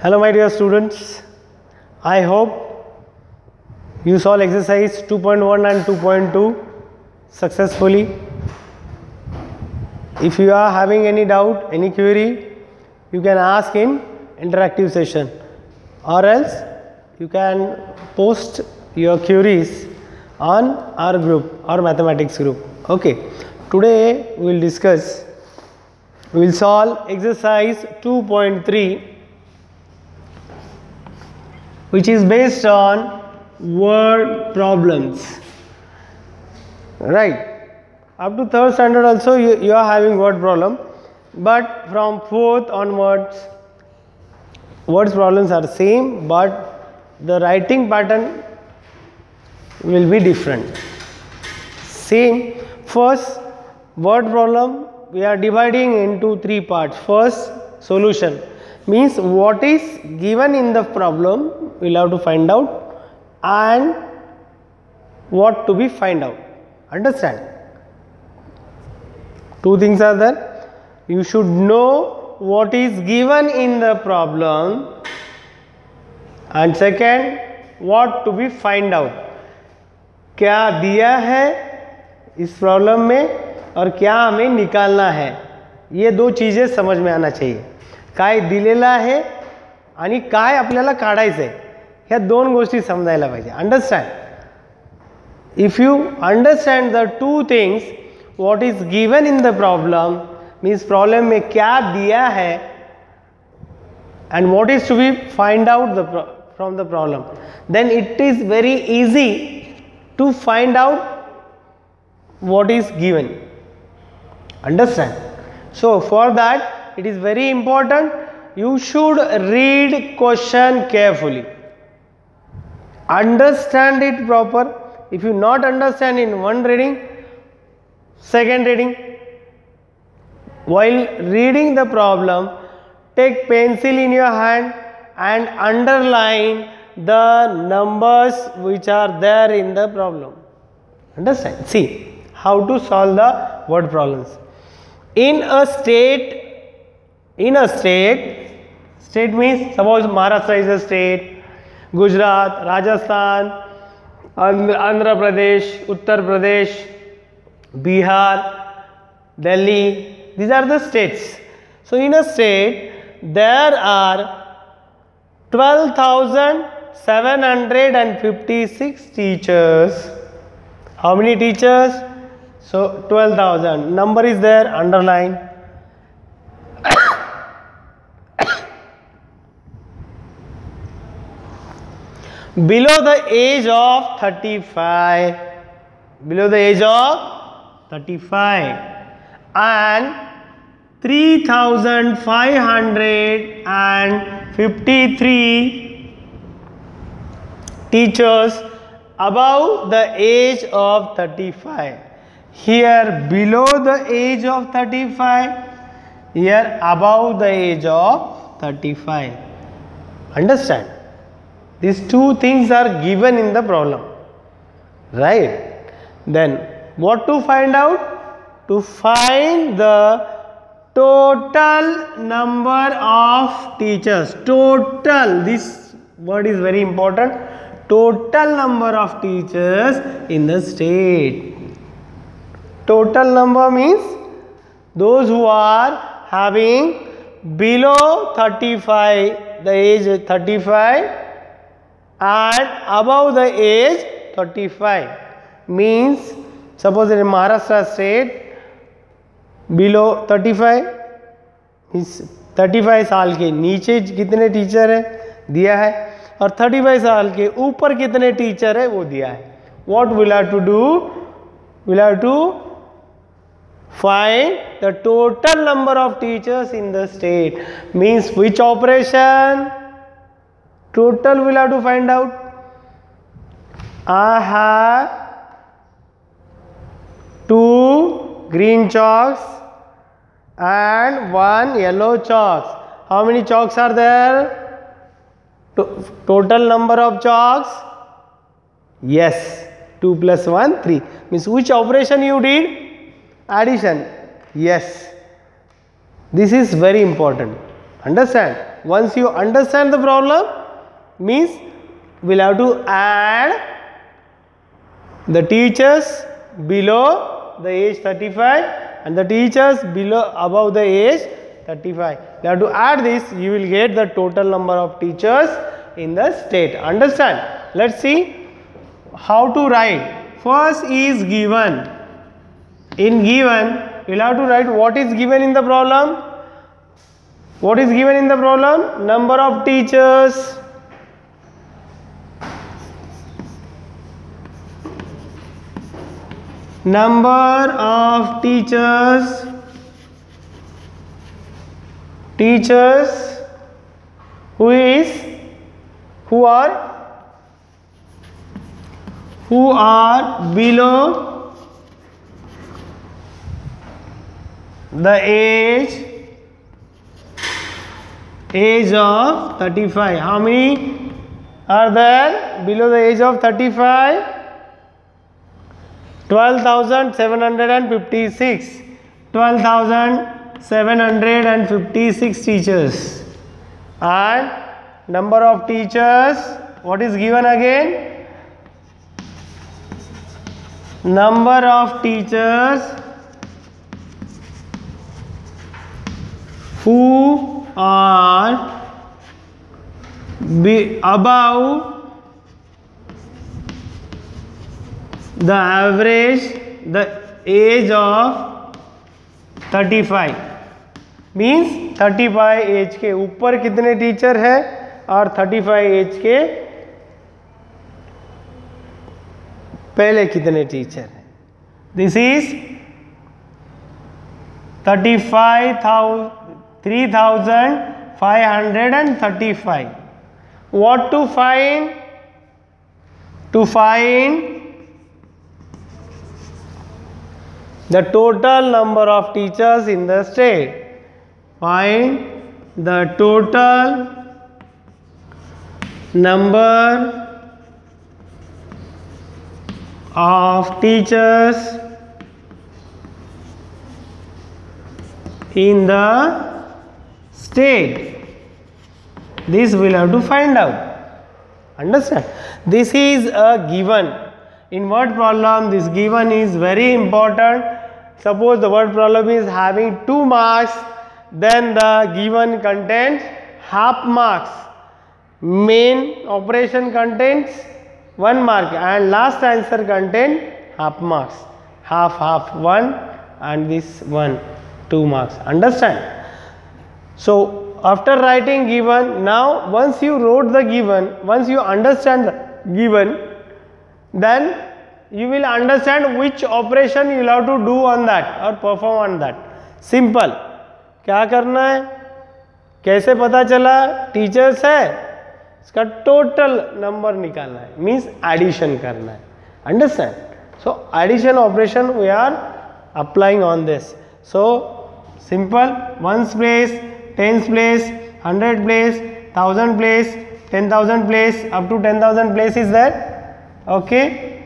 Hello my dear students, I hope you solved exercise 2.1 and 2.2 successfully. If you are having any doubt, any query, you can ask in interactive session, or else you can post your queries on our group, our mathematics group. Okay, today we will solve exercise 2.3, which is based on word problems. Right, up to third standard also you are having word problem, but from fourth onwards words problems are same, but the writing pattern will be different. Same, first word problem we are dividing into three parts. First, solution means what is given in the problem we will have to find out, and what to be find out. Understand? Two things are there. You should know what is given in the problem, and second, what to be find out. क्या दिया है इस problem में और क्या हमें निकालना है, ये दो चीजें समझ में आना चाहिए. काय दिलेला आहे आणि काय आपल्याला काढायचं आहे, ह्या दोन गोष्टी समजायला पाहिजे. Understand? If you understand the two things, what is given in the problem means problem में क्या दिया है, and what is to be find out from the problem, then it is very easy to find out what is given. Understand? So for that it is very important you should read question carefully, understand it proper. If you not understand in one reading, second reading, while reading the problem, take pencil in your hand and underline the numbers which are there in the problem. Understand? See how to solve the word problems. In a state means suppose Maharashtra is a state, Gujarat, Rajasthan, Andhra Pradesh, Uttar Pradesh, Bihar, Delhi, these are the states. So in a state there are 12,756 teachers. How many teachers? So 12,000. Number is there, underline. Below the age of 35. Below the age of 35. And 3,553 teachers above the age of 35. Here below the age of 35, here above the age of 35. Understand? These two things are given in the problem, right? Then what to find out? To find the total number of teachers. Total, this word is very important. Total number of teachers in the state. Total number means those who are having below 35, the age 35, and above the age 35. Means suppose in Maharashtra state below 35 means 35 साल के नीचे कितने teacher है दिया है, और 35 साल के ऊपर कितने टीचर है वो दिया है. What will have to do? We'll have to find the total number of teachers in the state. Means which operation? Total will have to find out. I have 2 green chalks and 1 yellow chalks. How many chalks are there? Total number of chalks? Yes, 2 plus 1, 3. Means which operation you did? Addition. Yes, this is very important. Understand? Once you understand the problem, means we'll have to add the teachers below the age 35 and the teachers above the age 35. You have to add this, you will get the total number of teachers in the state. Understand? Let's see how to write. First is given. In given, you will have to write what is given in the problem. What is given in the problem? Number of teachers. Number of teachers. Teachers who are below the age of 35. How many are there below the age of 35? 12,756. 12,756 teachers. And number of teachers, what is given again? Number of teachers who are above the average, the age of 35, means 35 as के ऊपर कितने teacher है और 35 as के पहले कितने teacher है. This is 3,535. What to find? To find the total number of teachers in the state. Find the total number of teachers in the state. This we'll have to find out. Understand? This is a given. In word problem, this given is very important. Suppose the word problem is having 2 marks, then the given contains half marks. Main operation contains 1 mark and last answer contains half marks. Half, 1 and this 1, 2 marks. Understand? So, after writing given, now once you wrote the given, once you understand the given, then you will understand which operation you will have to do on that or perform on that. Simple. क्या करना है? कैसे पता चला teachers है? इसका total number निकालना है, मीन्स एडिशन करना है. Understand? So addition operation we are applying on this. So simple. 1s place, 10s place, 100 place, 1000 place, 10,000 place, up to 10,000 place is there. Okay.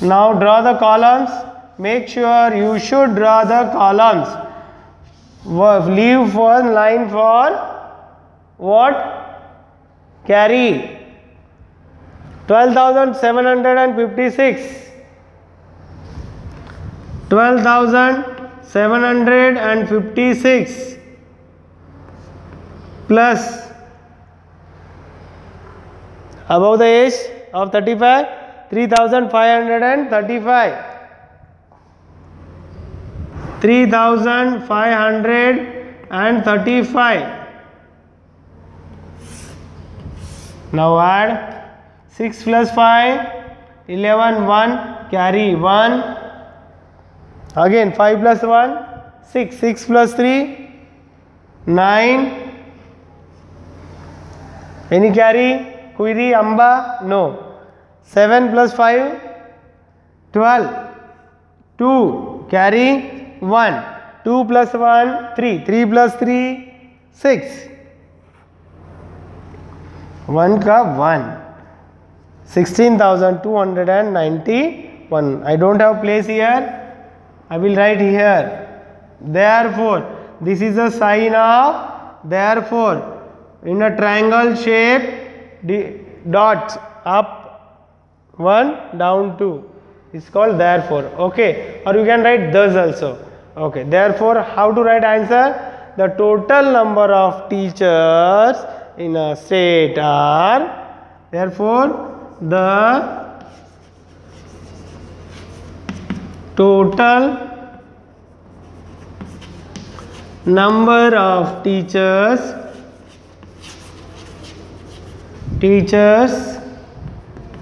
Now draw the columns. Make sure you should draw the columns. Leave one line for what? Carry. 12,756. 12,756 plus above the age of 35, 3,535. 3,535. Now add 6 plus 5, 11, 1, carry 1. Again 5 plus 1, 6, 6 plus 3, 9. Any carry? Query, Amba? No. 7 plus 5, 12. 2, carry 1. 2 plus 1, 3. 3 plus 3, 6. 1 ka 1. 16,291. I don't have place here. I will write here. Therefore, this is a sign of therefore in a triangle shape, dots up 1 down 2 is called therefore. Okay, or you can write thus also. Okay, therefore how to write answer? The total number of teachers in a state are, therefore the total number of teachers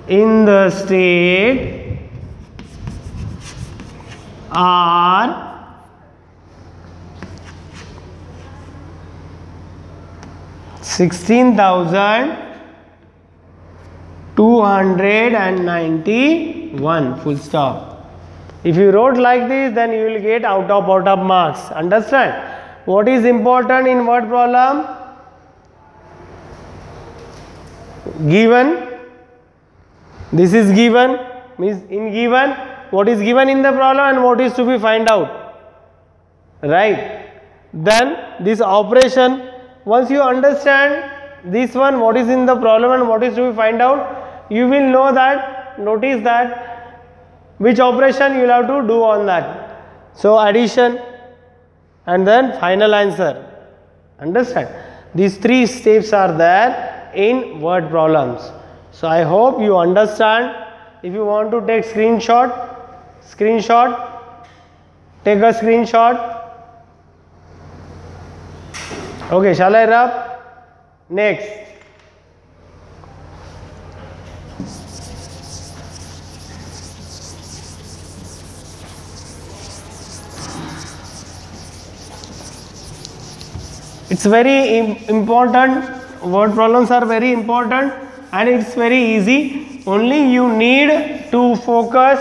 in the state are 16,291, full stop. If you wrote like this, then you will get out of marks. Understand? What is important in word problem? Given. This is given, means in given, what is given in the problem and what is to be find out. Right? Then this operation, once you understand this one, what is in the problem and what is to be find out, you will know that, notice that which operation you will have to do on that. So addition and then final answer. Understand? These 3 steps are there in word problems. So I hope you understand. If you want to take screenshot, take a screenshot. Okay, shall I rub? Next. It's very important. Word problems are very important and it's very easy. Only you need to focus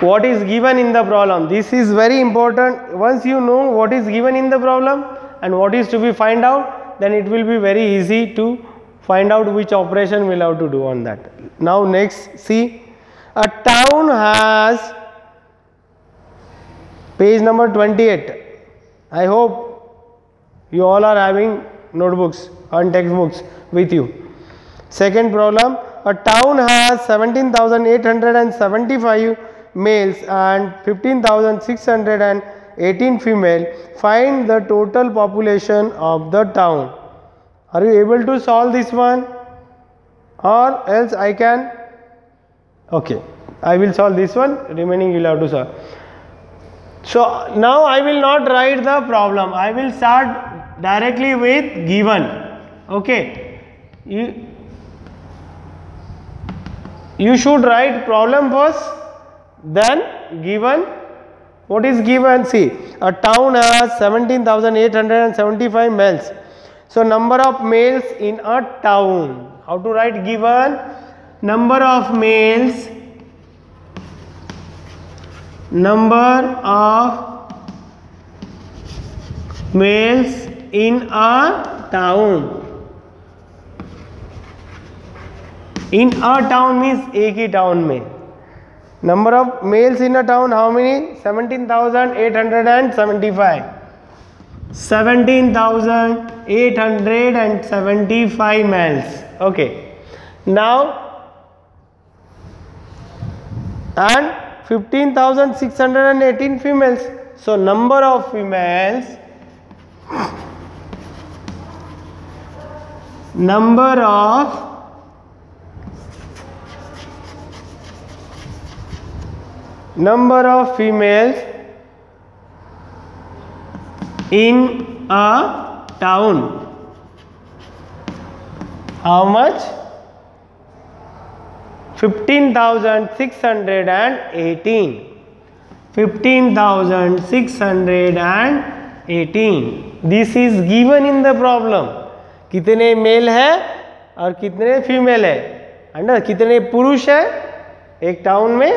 what is given in the problem. This is very important. Once you know what is given in the problem and what is to be find out, then it will be very easy to find out which operation we'll have to do on that. Now next, see, a town has, page number 28. I hope you all are having notebooks and textbooks with you. Second problem, a town has 17,875 males and 15,618 female. Find the total population of the town. Are you able to solve this one? Or else I can? Okay, I will solve this one, remaining you will have to solve. So now I will not write the problem, I will start directly with given. Okay, you should write problem first, then given. What is given? See, a town has 17,875 males. So number of males in a town. How to write given? Number of males, in a town. In a town means एक ही town में. Number of males in a town, how many? 17,875. 17,875 males. Okay. Now, and 15,618 females. So number of females, number of females in a town. How much? 15,618. 15,618. This is given in the problem. कितने mail है और कितने female है, under कितने पुरुष है एक town में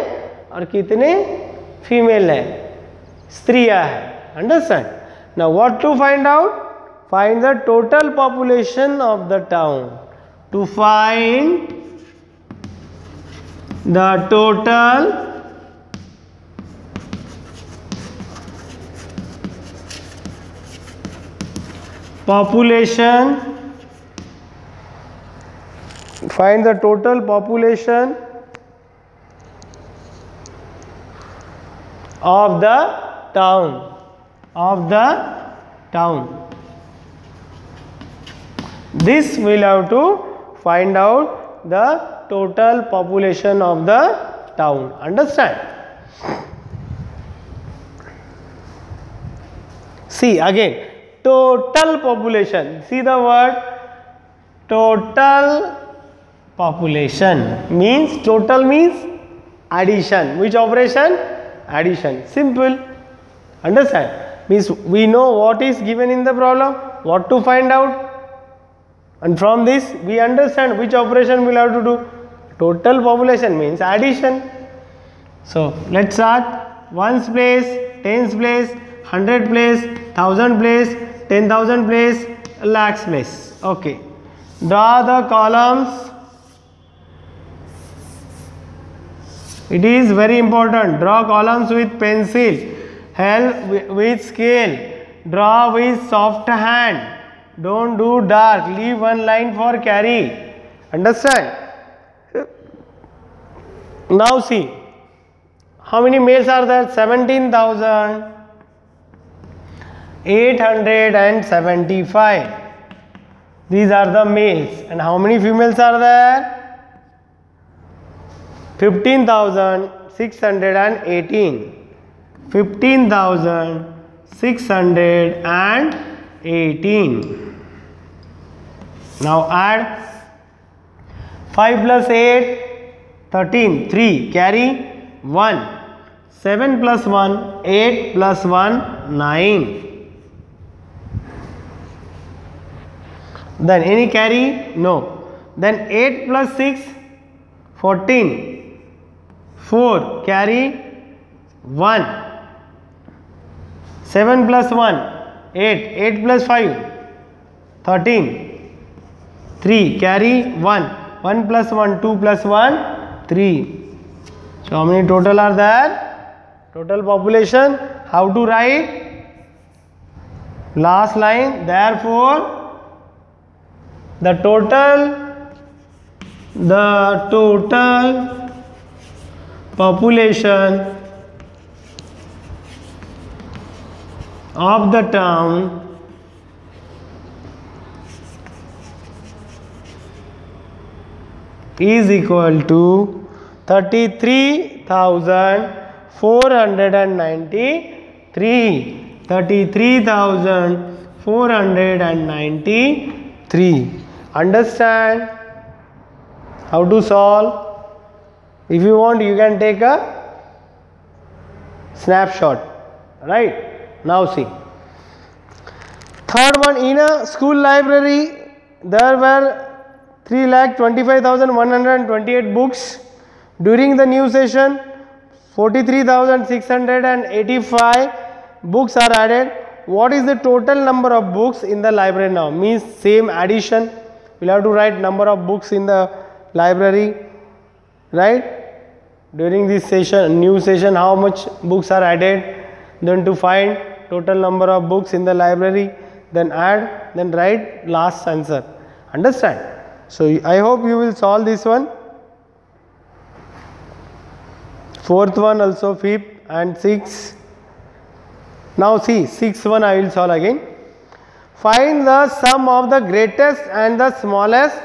और कितने फीमेल है, स्त्रियां है. Understand? Now what to find out? Find the total population of the town. To find the total population, find the total population of the town. This we'll have to find out the total population of the town. Understand? See again, total population. See the word total population means, total means addition. Which operation? Addition. Simple. Understand? Means we know what is given in the problem, what to find out, and from this we understand which operation we'll have to do. Total population means addition. So let's start. Ones place, tens place, 100 place, 1000 place, 10,000 place, lakhs place. Okay. Draw the columns. It is very important. Draw columns with pencil. Help with scale. Draw with soft hand. Don't do dark. Leave one line for carry. Understand? Now see. How many males are there? 17,875. These are the males. And how many females are there? 15,618. 15,618. Now add 5 plus 8, 13, 3, carry 1, 7 plus 1, 8 plus 1, 9. Then any carry? No. Then 8 plus 6, 14, 4, carry 1, 7 plus 1, 8, 8 plus 5, 13, 3, carry 1, 1 plus 1, 2 plus 1, 3. So how many total are there? Total population. How to write? Last line. Therefore, the total population of the town is equal to 33,493. 33,493. Understand how to solve? If you want, you can take a snapshot. Right? Now see. Third one, in a school library there were 3,25,128 books. During the new session 43,685 books are added. What is the total number of books in the library now? Means same addition. We'll have to write number of books in the library, right? During this session, new session, how much books are added, then to find total number of books in the library, then add, then write last answer. Understand? So I hope you will solve this one. Fourth one also, fifth and sixth. Now see, sixth one I will solve again. Find the sum of the greatest and the smallest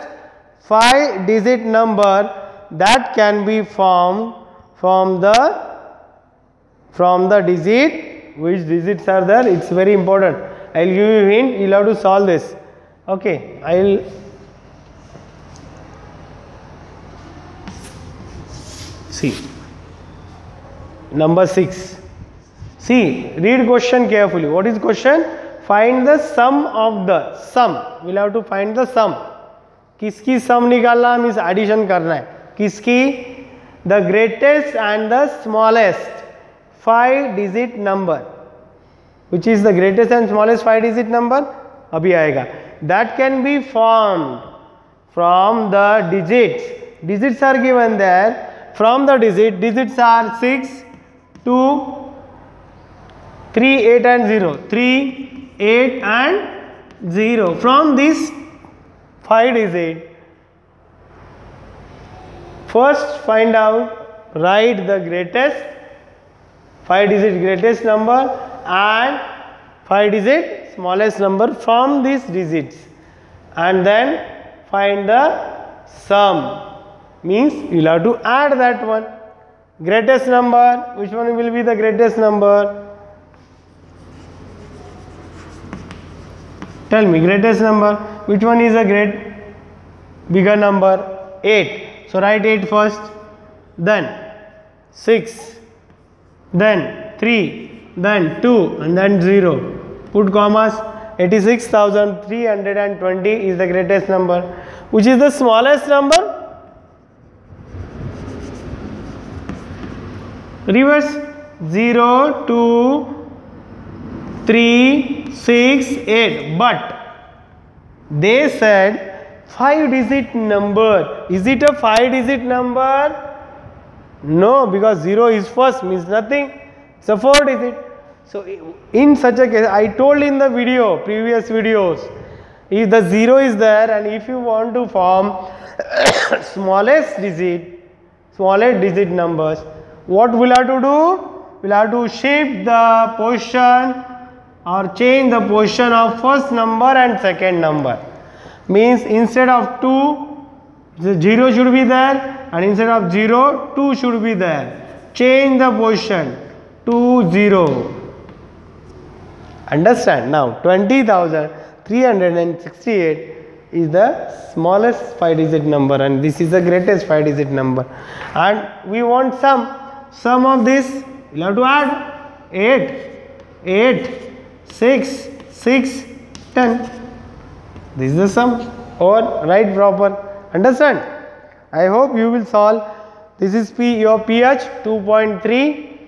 5-digit number that can be formed from the digit. Which digits are there? It's very important. I will give you a hint. You will have to solve this. Okay, I will. See, number 6. See, read question carefully. What is question? Find the sum of the sum. We will have to find the sum. किसकी sum निकालना means addition करना है. किसकी? The greatest and the smallest 5-digit number. Which is the greatest and smallest 5-digit number? अभी आएगा. That can be formed from the digits. Digits are given there. From the digits are 6, 2, 3, 8 and 0. 3, 8 and 0. From this 5 digit, first find out, write the greatest 5 digit greatest number and 5 digit smallest number from these digits, and then find the sum. Means you will have to add that one. Greatest number, which one will be the greatest number? Tell me, greatest number, which one is a bigger number? 8. So write 8 first, then 6, then 3, then 2, and then 0. Put commas. 86,320 is the greatest number. Which is the smallest number? Reverse. 0, 2, 3, 6, 8. But they said 5 digit number. Is it a 5 digit number? No, because 0 is first, means nothing. It's a 4 digit. So in such a case, I told in the previous videos, if the 0 is there and if you want to form smallest digit numbers, what we'll have to do? We'll have to shift the position or change the position of first number and second number. Means instead of 2, the 0 should be there, and instead of 0, 2 should be there. Change the position to 0. Understand? Now 20,368 is the smallest 5 digit number, and this is the greatest 5 digit number. And we want sum of this. You have to add 8, 6, 10. This is the sum, or write proper. Understand? I hope you will solve. This is your PH 2.3.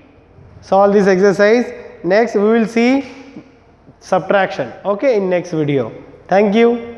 Solve this exercise. Next we will see subtraction. Okay, in next video. Thank you.